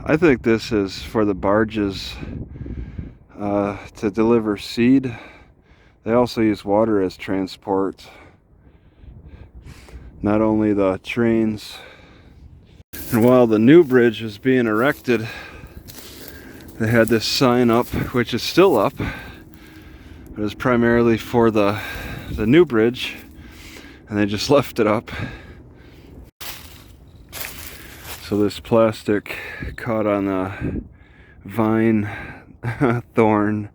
I think this is for the barges to deliver seed. They also use water as transport. Not only the trains. And while the new bridge was being erected, they had this sign up, which is still up. It was primarily for the new bridge, and they just left it up. So this plastic caught on a vine thorn.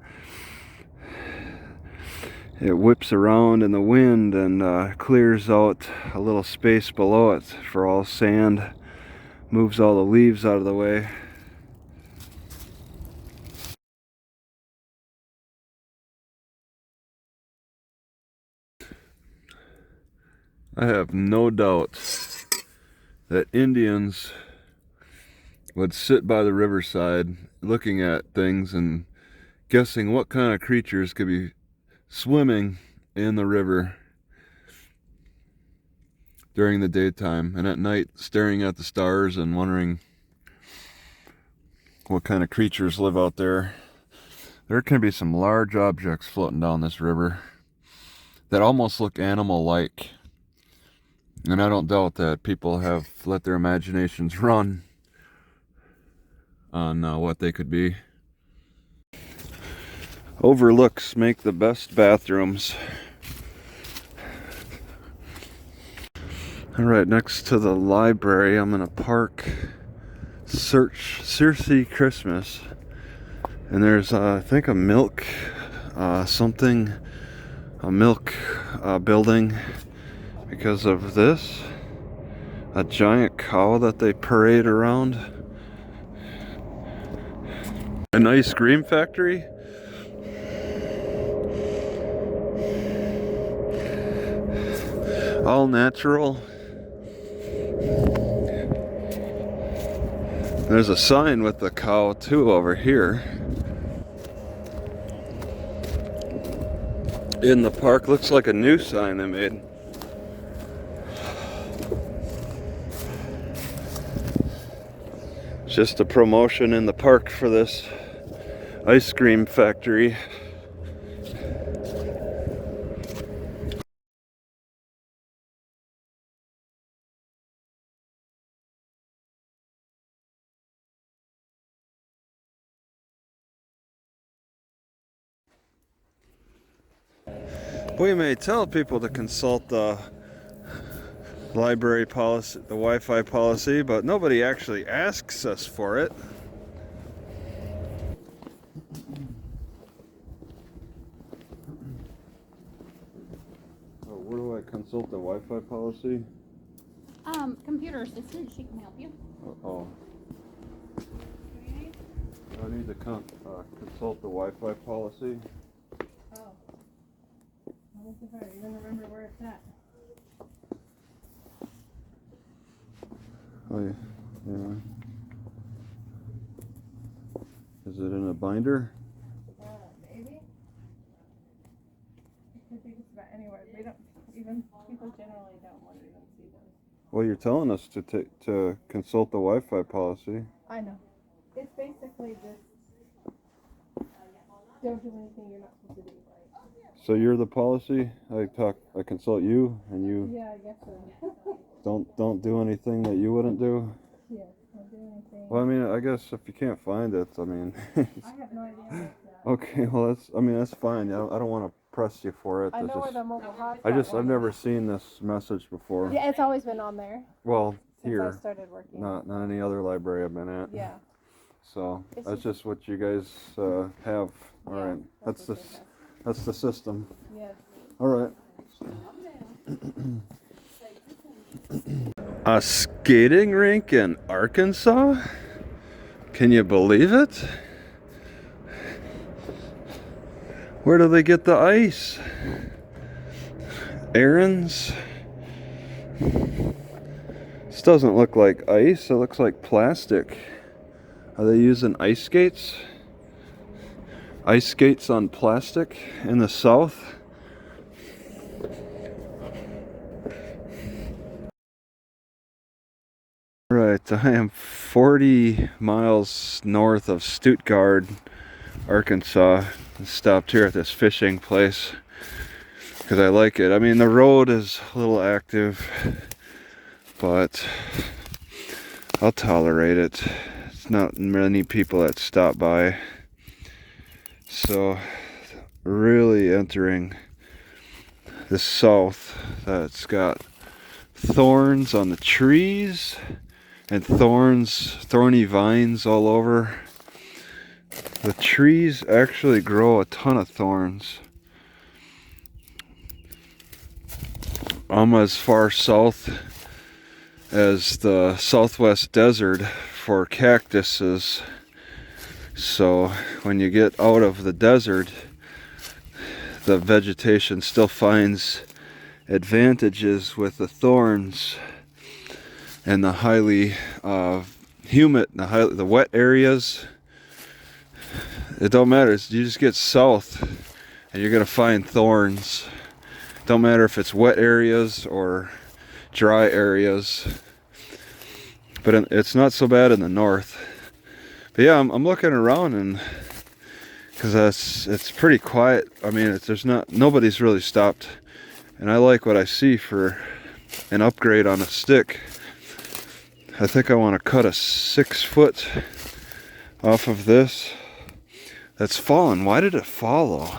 It whips around in the wind and clears out a little space below it for all sand, moves all the leaves out of the way. I have no doubt that Indians would sit by the riverside looking at things and guessing what kind of creatures could be swimming in the river during the daytime, and at night staring at the stars and wondering what kind of creatures live out there. There can be some large objects floating down this river that almost look animal-like. And I don't doubt that people have let their imaginations run on what they could be. Overlooks make the best bathrooms. Alright, next to the library, I'm gonna park Search Circe Christmas. And there's, I think, a milk building because of this. A giant cow that they parade around. An ice cream factory. All natural. There's a sign with the cow too over here. In the park, looks like a new sign they made. Just a promotion in the park for this ice cream factory. We may tell people to consult the library policy, the Wi-Fi policy, but nobody actually asks us for it. Where do I consult the Wi-Fi policy? Computer assistant, she can help you. Oh. I need to consult the Wi-Fi policy. Oh. What's the matter? You don't remember where it's at? Oh, yeah. Is it in a binder? Maybe. I think it's about anywhere. We don't even, people generally don't want to even see those. Well, you're telling us to consult the Wi-Fi policy. I know. It's basically just don't do anything you're not supposed to do, right? So you're the policy? I consult you, and you Yeah, I guess so. don't do anything that you wouldn't do? Yeah, don't do anything. Well, I mean, I guess if you can't find it, I mean. I have no idea where it's at. Okay, well, that's fine. I don't want to press you for it. I know where the mobile hotspot I've never seen this message before. Yeah, it's always been on there. Well, since here. I started working. Not any other library I've been at. Yeah. So It's that's just what you guys have. All Yeah, right. that's what That's the system. Yes. All right. A skating rink in Arkansas? Can you believe it? Where do they get the ice? Aaron's? This doesn't look like ice, it looks like plastic. Are they using ice skates? Ice skates on plastic in the South? Right, I am 40 miles north of Stuttgart, Arkansas. I stopped here at this fishing place because I like it. I mean, the road is a little active, but I'll tolerate it. It's not many people that stop by. So, really entering the south, that's got thorns on the trees and thorny vines all over. The trees actually grow a ton of thorns. I'm as far south as the southwest desert for cactuses. So when you get out of the desert, the vegetation still finds advantages with the thorns and the highly humid, the wet areas. It don't matter. You just get south and you're gonna find thorns. Don't matter if it's wet areas or dry areas. But it's not so bad in the north. But yeah, I'm looking around, and because it's pretty quiet. I mean, nobody's really stopped, and I like what I see for an upgrade on a stick. I think I want to cut a 6 foot off of this. That's fallen. Why did it fall though?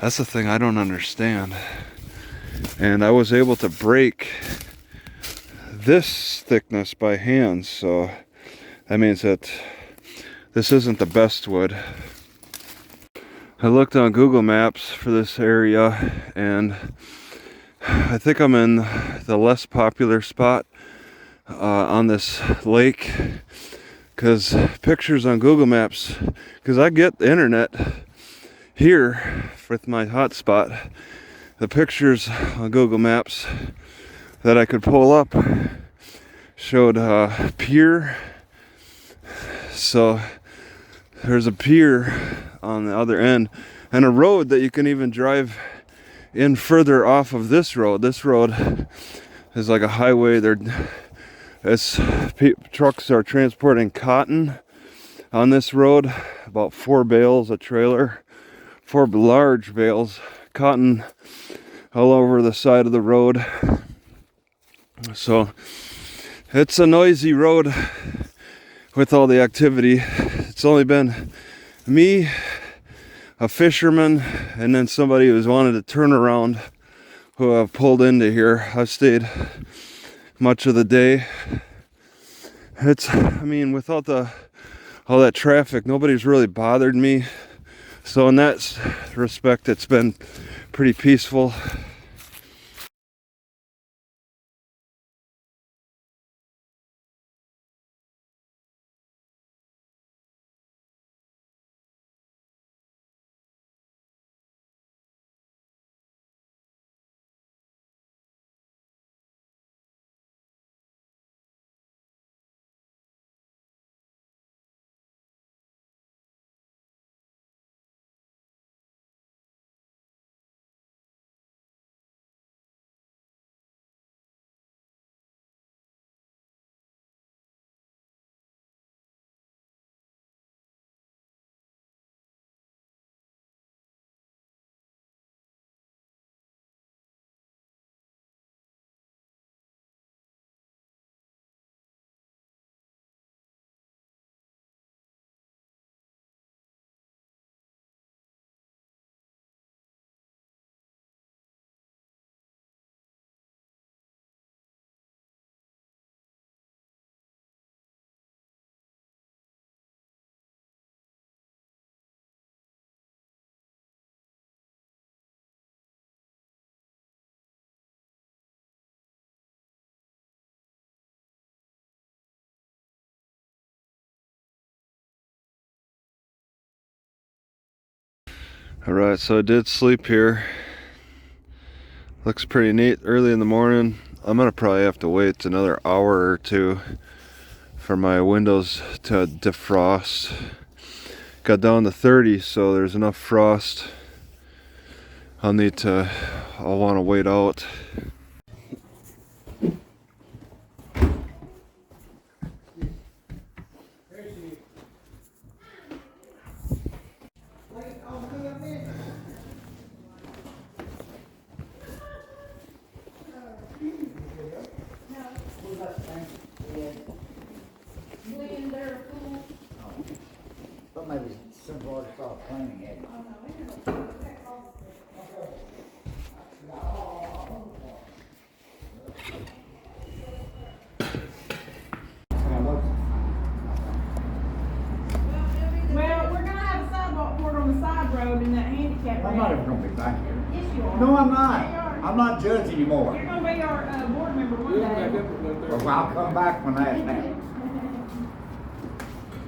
That's the thing I don't understand. And I was able to break this thickness by hand, so that means that this isn't the best wood. I looked on Google Maps for this area, and I think I'm in the less popular spot on this lake, because pictures on Google Maps, because I get the internet here with my hotspot, the pictures on Google Maps that I could pull up showed a pier. So there's a pier on the other end and a road that you can even drive in further off of this road. This road is like a highway. Trucks are transporting cotton on this road, about 4 bales a trailer, 4 large bales, cotton all over the side of the road. So it's a noisy road with all the activity. It's only been me, a fisherman, and then somebody who's wanted to turn around who have pulled into here. I've stayed much of the day. I mean, without all that traffic, nobody's really bothered me. So in that respect, it's been pretty peaceful. Alright, so I did sleep here. Looks pretty neat early in the morning. I'm gonna probably have to wait another hour or two for my windows to defrost. Got down to 30, so there's enough frost. I'll want to wait out. handicap I'm not ramp. ever gonna be back here. Yes, you are. No, I'm They not. are. I'm not judge anymore. You're gonna be our board member one day. Well, I'll come back when that happens.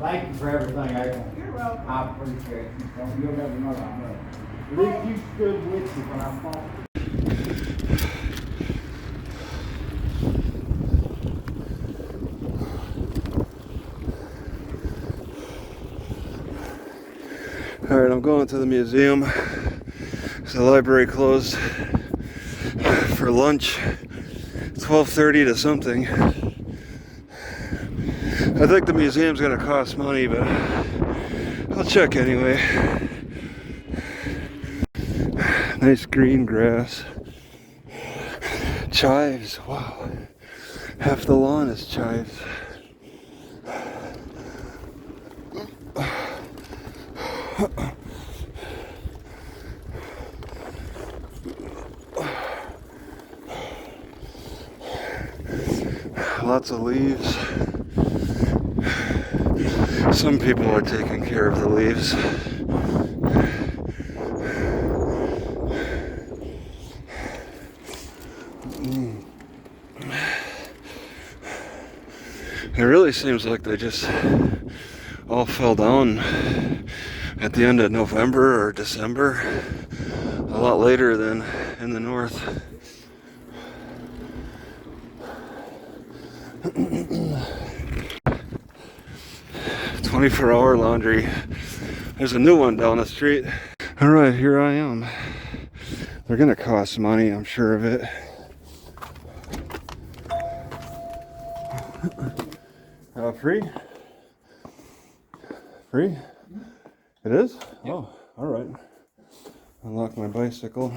Thank you for everything, April. You're welcome. I appreciate you. You'll never know how much. At least you stood with me when I fought. All right, I'm going to the museum. The library closed for lunch, 12:30 to something. I think the museum's gonna cost money, but I'll check anyway. Nice green grass. Chives, wow. Half the lawn is chives. Lots of leaves. Some people are taking care of the leaves. It really seems like they just all fell down at the end of November or December, a lot later than in the north. 24-hour laundry. There's a new one down the street. All right, here I am. They're gonna cost money, I'm sure of it. Free? Free? It is? Yep. Oh, all right. Unlock my bicycle.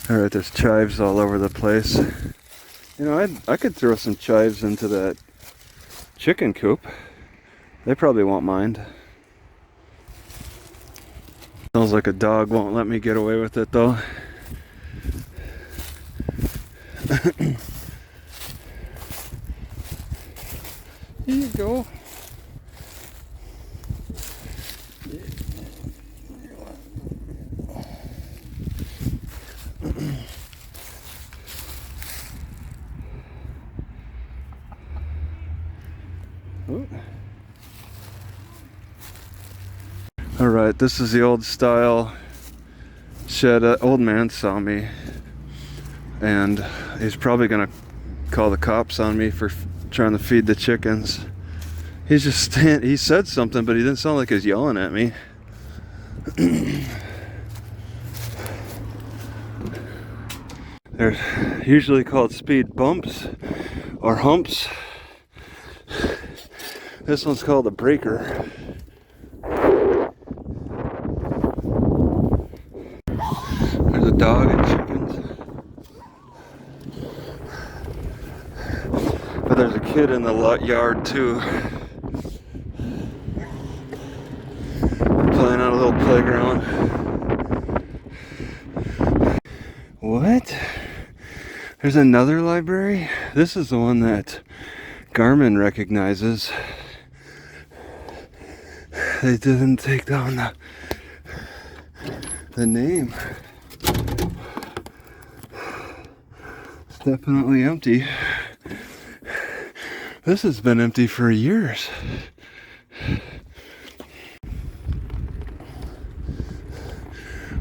All right, there's chives all over the place. You know, I could throw some chives into that chicken coop. They probably won't mind. Sounds like a dog won't let me get away with it though. Here you go. All right, this is the old style shed. Old man saw me, and he's probably gonna call the cops on me for trying to feed the chickens. He's just he said something, but he didn't sound like he was yelling at me. They're usually called speed bumps or humps. This one's called a breaker. There's a dog and chickens. But there's a kid in the yard too. Playing on a little playground. What? There's another library? This is the one that Garmin recognizes. They didn't take down the name. It's definitely empty. This has been empty for years.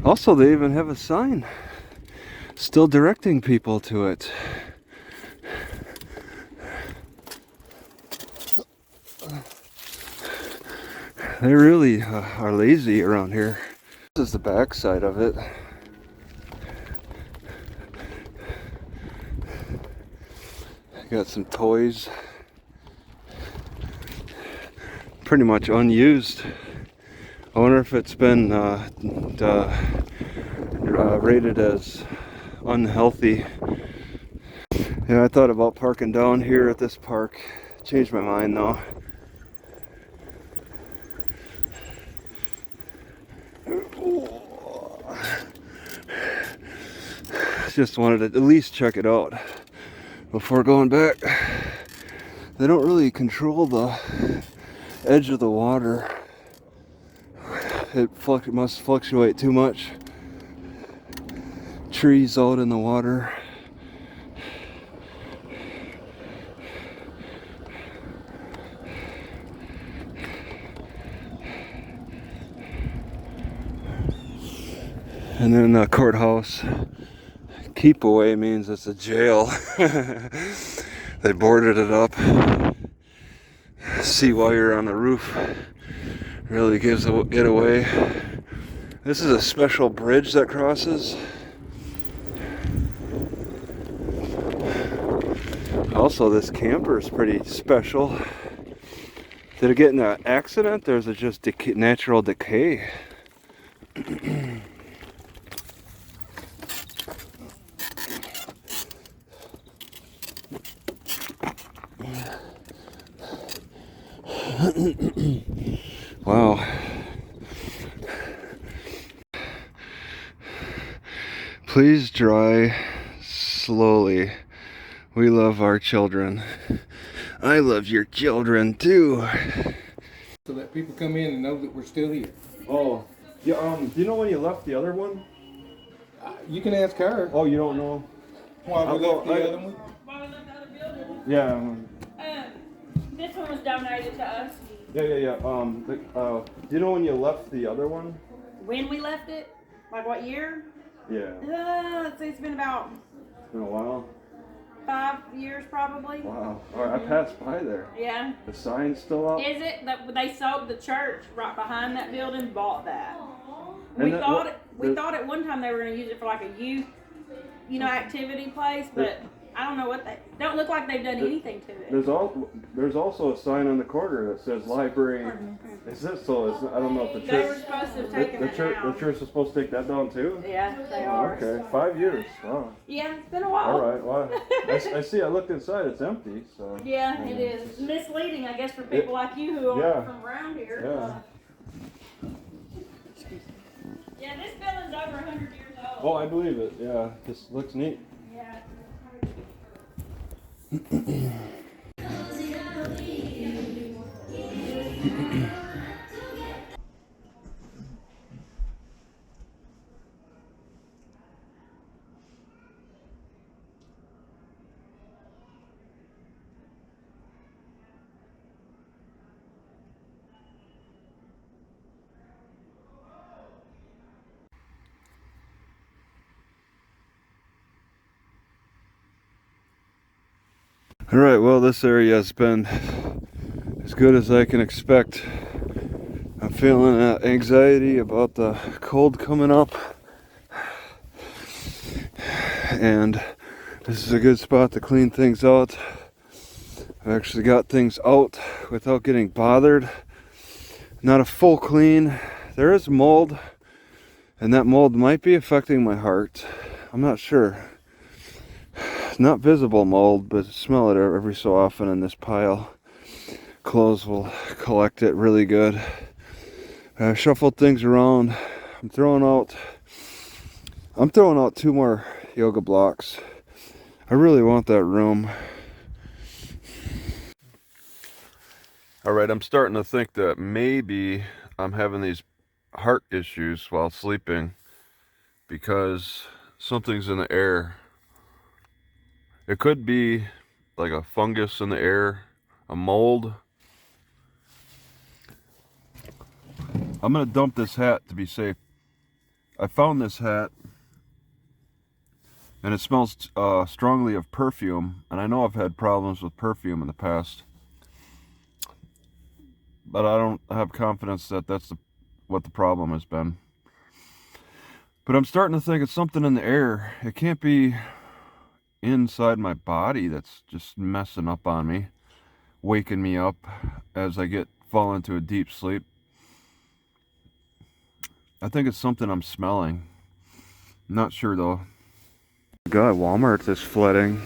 Also, they even have a sign still directing people to it. They really are lazy around here. This is the back side of it. Got some toys. Pretty much unused. I wonder if it's been rated as unhealthy. Yeah, I thought about parking down here at this park. Changed my mind though. Just wanted to at least check it out before going back. They don't really control the edge of the water. It must fluctuate too much. Trees out in the water. And then the courthouse. Keep away means it's a jail. They boarded it up. Sea wire on the roof really gives it away. This is a special bridge that crosses. Also, this camper is pretty special. Did it get in an accident, or is it just natural decay? Wow. Please dry slowly. We love our children. I love your children too. So that people come in and know that we're still here. Oh, yeah. Do you know when you left the other one? You can ask her. Oh, you don't know? Why we left the other one? Why we left the other building? Yeah. This one was donated to us. Yeah. Do you know when you left the other one? When we left it? Like what year? Yeah. Let's see, it's been about It's been a while. 5 years probably. Wow. All right, I passed by there. Yeah. The sign's still up. Is it that they sold the church right behind that building? Bought that. And We that- thought what- we thought at one time they were going to use it for like a youth, activity place, but I don't know what they don't look like they've done anything to it. There's also a sign on the corner that says library. Is this so? I don't know if the They were church. supposed to have The taken that church is supposed to take that down too. Yeah, they Oh, are. okay, 5 years. Wow. Yeah, it's been a while. All right. Well, I see. I looked inside. It's empty. So. Yeah, it is. Misleading, I guess, for people like you who aren't Yeah. from around here. Yeah. Yeah, this building's over 100 years Oh, old. I believe it. Yeah. This looks neat. Yeah. Alright, well, this area has been as good as I can expect. I'm feeling anxiety about the cold coming up, and this is a good spot to clean things out. I've actually got things out without getting bothered. Not a full clean. There is mold, and that mold might be affecting my heart. I'm not sure. Not visible mold, but smell it every so often in this pile. Clothes will collect it really good. I shuffled things around. I'm throwing out 2 more yoga blocks. I really want that room. Alright, I'm starting to think that maybe I'm having these heart issues while sleeping because something's in the air. It could be like a fungus in the air, a mold. I'm gonna dump this hat to be safe. I found this hat and it smells strongly of perfume, and I know I've had problems with perfume in the past, but I don't have confidence that that's what the problem has been. But I'm starting to think it's something in the air. It can't be inside my body that's just messing up on me, waking me up as I fall into a deep sleep. I think it's something I'm smelling. Not sure though. God, Walmart is flooding.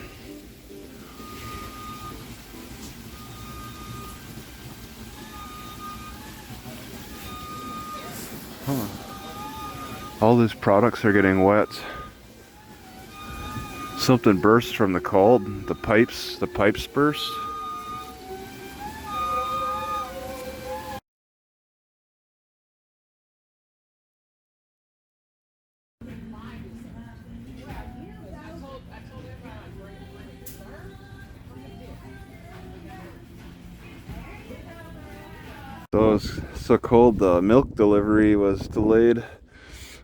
Huh. All these products are getting wet. Something burst from the cold. The pipes burst. So it was so cold, the milk delivery was delayed.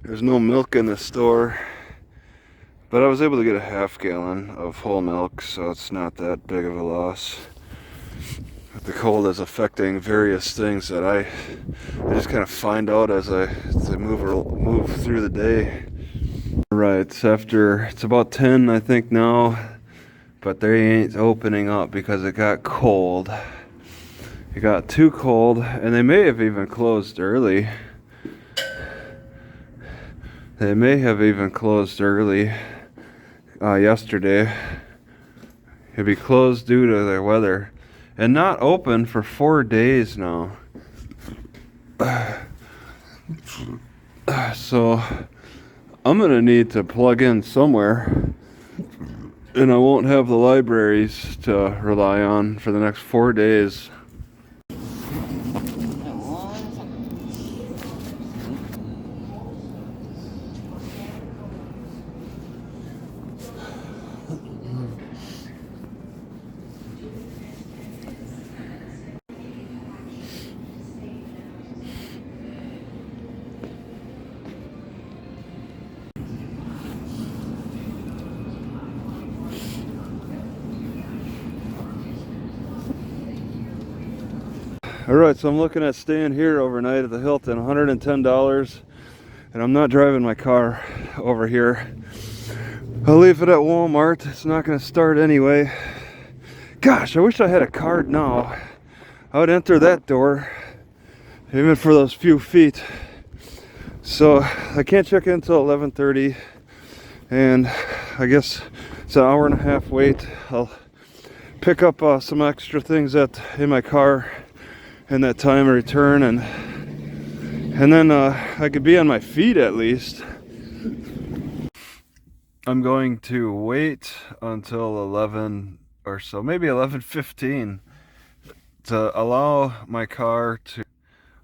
There's no milk in the store, but I was able to get a half gallon of whole milk, so it's not that big of a loss. But the cold is affecting various things that I just kind of find out as I move through the day. Right, it's about 10 I think now, but they ain't opening up because it got cold. It got too cold, and they may have even closed early. Yesterday. It'd be closed due to the weather, and not open for 4 days now. So I'm gonna need to plug in somewhere, and I won't have the libraries to rely on for the next 4 days. Alright, so I'm looking at staying here overnight at the Hilton, $110, and I'm not driving my car over here. I'll leave it at Walmart. It's not going to start anyway. Gosh, I wish I had a card now. I would enter that door, even for those few feet. So I can't check in until 11:30, and I guess it's an hour and a half wait. I'll pick up some extra things in my car in that time of return, and then I could be on my feet at least. I'm going to wait until 11 or so, maybe 11:15, to allow my car to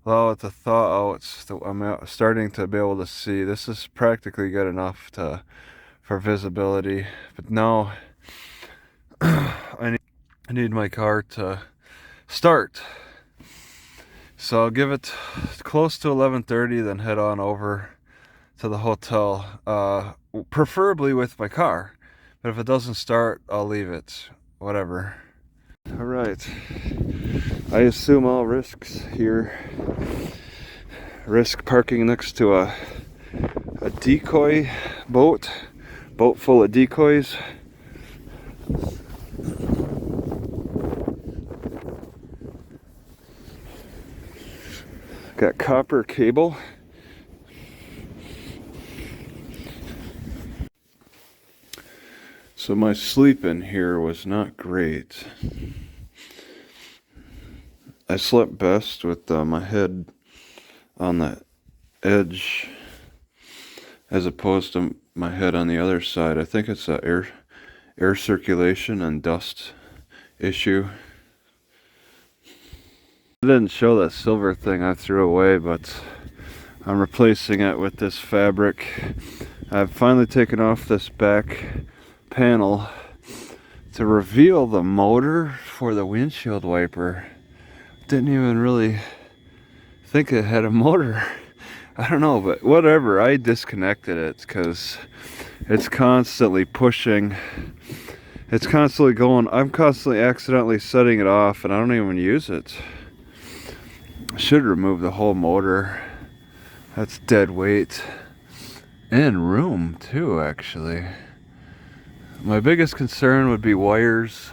allow it to thaw out. So I'm starting to be able to see. This is practically good enough for visibility, but now I need my car to start. So I'll give it close to 11:30, then head on over to the hotel, preferably with my car. But if it doesn't start, I'll leave it. Whatever. All right. I assume all risks here. Risk parking next to a decoy boat full of decoys. Got copper cable. So my sleep in here was not great. I slept best with my head on the edge as opposed to my head on the other side. I think it's a air circulation and dust issue. I didn't show that silver thing I threw away, but I'm replacing it with this fabric. I've finally taken off this back panel to reveal the motor for the windshield wiper. Didn't even really think it had a motor. I don't know, but whatever. I disconnected it because it's constantly pushing. It's constantly going. I'm constantly accidentally setting it off and I don't even use it. I should remove the whole motor. That's dead weight. And room too, actually. My biggest concern would be wires.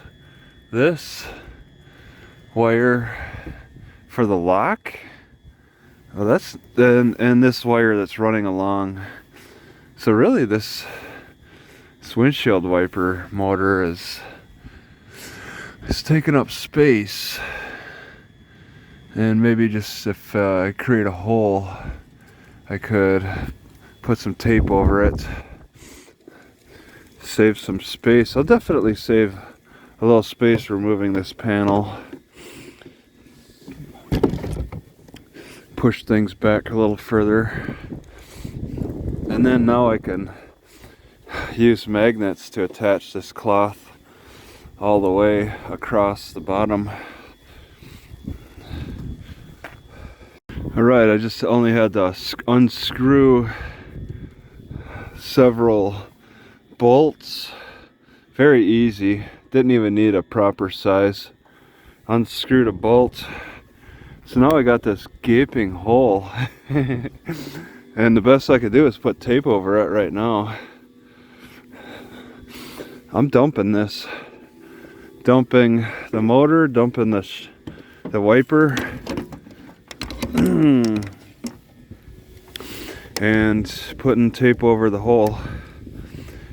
This wire for the lock. Oh, that's and this wire that's running along. So really this windshield wiper motor is taking up space. And maybe just if I create a hole, I could put some tape over it. Save some space. I'll definitely save a little space removing this panel. Push things back a little further. And then now I can use magnets to attach this cloth all the way across the bottom. Alright, I just only had to unscrew several bolts. Very easy. Didn't even need a proper size. Unscrewed a bolt. So now I got this gaping hole. And the best I could do is put tape over it right now. I'm dumping this. Dumping the motor, dumping the wiper. And putting tape over the hole.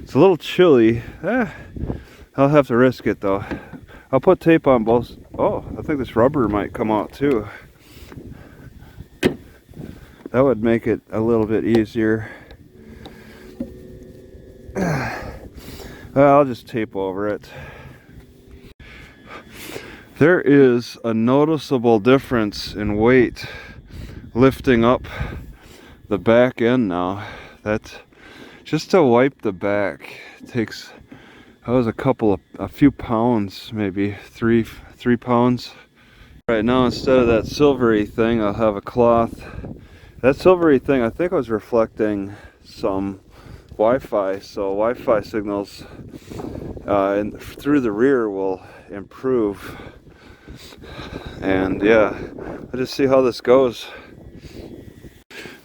It's a little chilly. I'll have to risk it though. I'll put tape on both. Oh, I think this rubber might come out too. That would make it a little bit easier. I'll just tape over it. There is a noticeable difference in weight lifting up the back end now. That just to wipe the back takes, that was a few pounds, maybe three pounds. Right now, instead of that silvery thing, I'll have a cloth. That silvery thing, I think, was reflecting some Wi-Fi, so Wi-Fi signals and through the rear will improve. And yeah, I'll just see how this goes.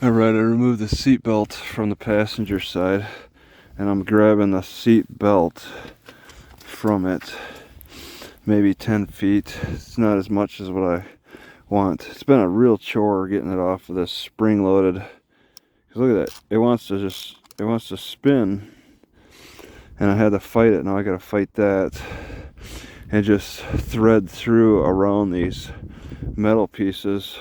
Alright, I removed the seat belt from the passenger side and I'm grabbing the seat belt from it. Maybe 10 feet. It's not as much as what I want. It's been a real chore getting it off of this spring loaded. Cause look at that. It wants to spin. And I had to fight it. Now I gotta fight that. And just thread through around these metal pieces.